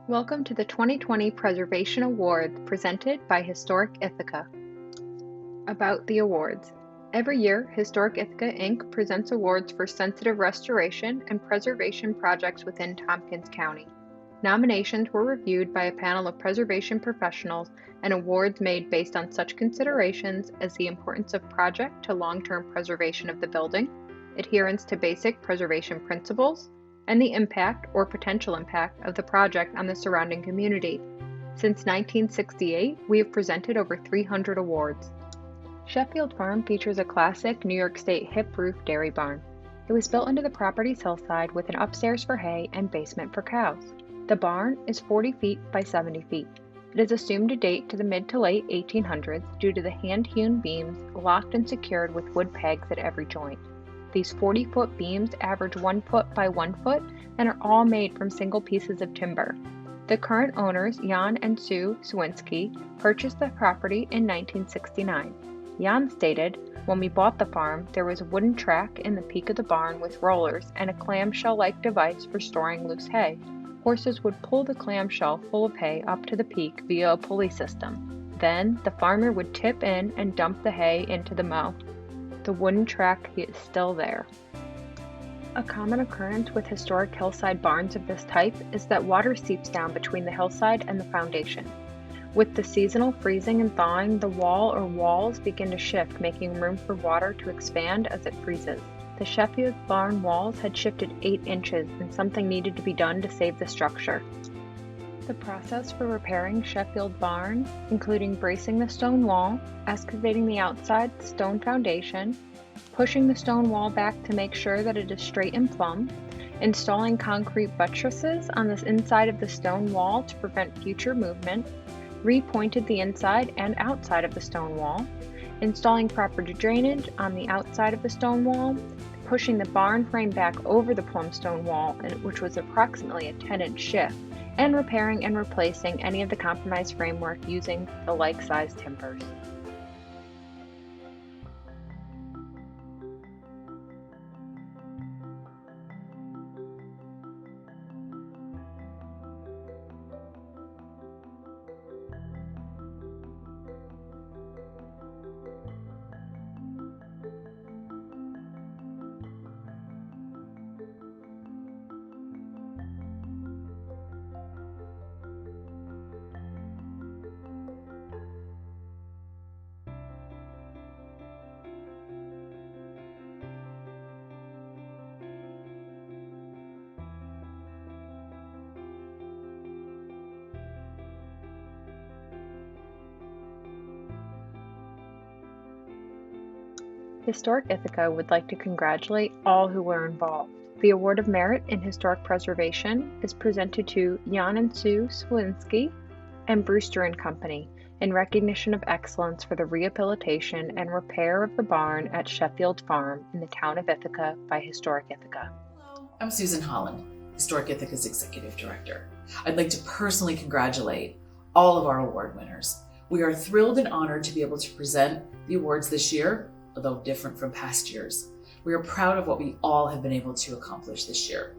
Welcome to the 2020 Preservation Awards presented by Historic Ithaca. About the awards. Every year, Historic Ithaca Inc. presents awards for sensitive restoration and preservation projects within Tompkins County. Nominations were reviewed by a panel of preservation professionals and awards made based on such considerations as the importance of project to long-term preservation of the building, adherence to basic preservation principles, and the impact or potential impact of the project on the surrounding community. Since 1968, we have presented over 300 awards. Sheffield Farm features a classic New York State hip roof dairy barn. It was built into the property's hillside with an upstairs for hay and basement for cows. The barn is 40 feet by 70 feet. It is assumed to date to the mid to late 1800s due to the hand-hewn beams locked and secured with wood pegs at every joint. These 40-foot beams average 1 foot by 1 foot and are all made from single pieces of timber. The current owners, Jan and Sue Swinski, purchased the property in 1969. Jan stated, "When we bought the farm, there was a wooden track in the peak of the barn with rollers and a clamshell-like device for storing loose hay. Horses would pull the clamshell full of hay up to the peak via a pulley system. Then, the farmer would tip in and dump the hay into the mow. The wooden track is still there." A common occurrence with historic hillside barns of this type is that water seeps down between the hillside and the foundation. With the seasonal freezing and thawing, the wall or walls begin to shift, making room for water to expand as it freezes. The Sheffield barn walls had shifted 8 inches, and something needed to be done to save the structure. The process for repairing Sheffield barn, including bracing the stone wall, excavating the outside stone foundation, pushing the stone wall back to make sure that it is straight and plumb, installing concrete buttresses on the inside of the stone wall to prevent future movement, repointed the inside and outside of the stone wall, installing proper drainage on the outside of the stone wall, pushing the barn frame back over the plumb stone wall, which was approximately a 10-inch shift, and repairing and replacing any of the compromised framework using the like-sized timbers. Historic Ithaca would like to congratulate all who were involved. The Award of Merit in Historic Preservation is presented to Jan and Sue Swinski and Brewster and Company in recognition of excellence for the rehabilitation and repair of the barn at Sheffield Farm in the town of Ithaca by Historic Ithaca. Hello, I'm Susan Holland, Historic Ithaca's Executive Director. I'd like to personally congratulate all of our award winners. We are thrilled and honored to be able to present the awards this year, although different from past years. We are proud of what we all have been able to accomplish this year.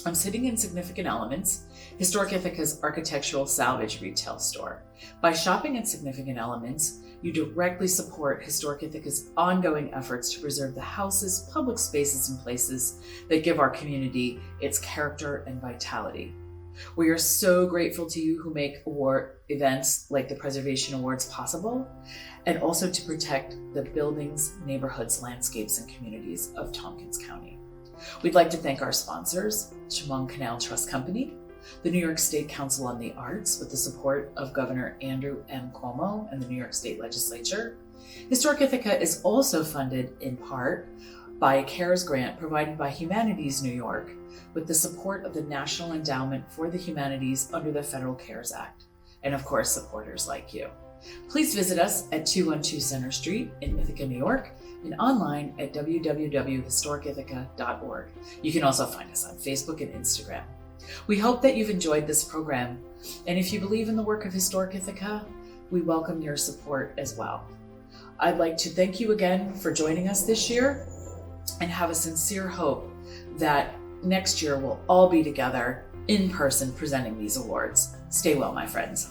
I'm sitting in Significant Elements, Historic Ithaca's architectural salvage retail store. By shopping at Significant Elements, you directly support Historic Ithaca's ongoing efforts to preserve the houses, public spaces, and places that give our community its character and vitality. We are so grateful to you who make award events like the Preservation Awards possible, and also to protect the buildings, neighborhoods, landscapes, and communities of Tompkins County. We'd like to thank our sponsors, Chemung Canal Trust Company, the New York State Council on the Arts with the support of Governor Andrew M. Cuomo and the New York State Legislature. Historic Ithaca is also funded in part by a CARES grant provided by Humanities New York with the support of the National Endowment for the Humanities under the Federal CARES Act, and of course, supporters like you. Please visit us at 212 Center Street in Ithaca, New York, and online at www.historicithaca.org. You can also find us on Facebook and Instagram. We hope that you've enjoyed this program, and if you believe in the work of Historic Ithaca, we welcome your support as well. I'd like to thank you again for joining us this year and have a sincere hope that next year we'll all be together in person presenting these awards. Stay well, my friends.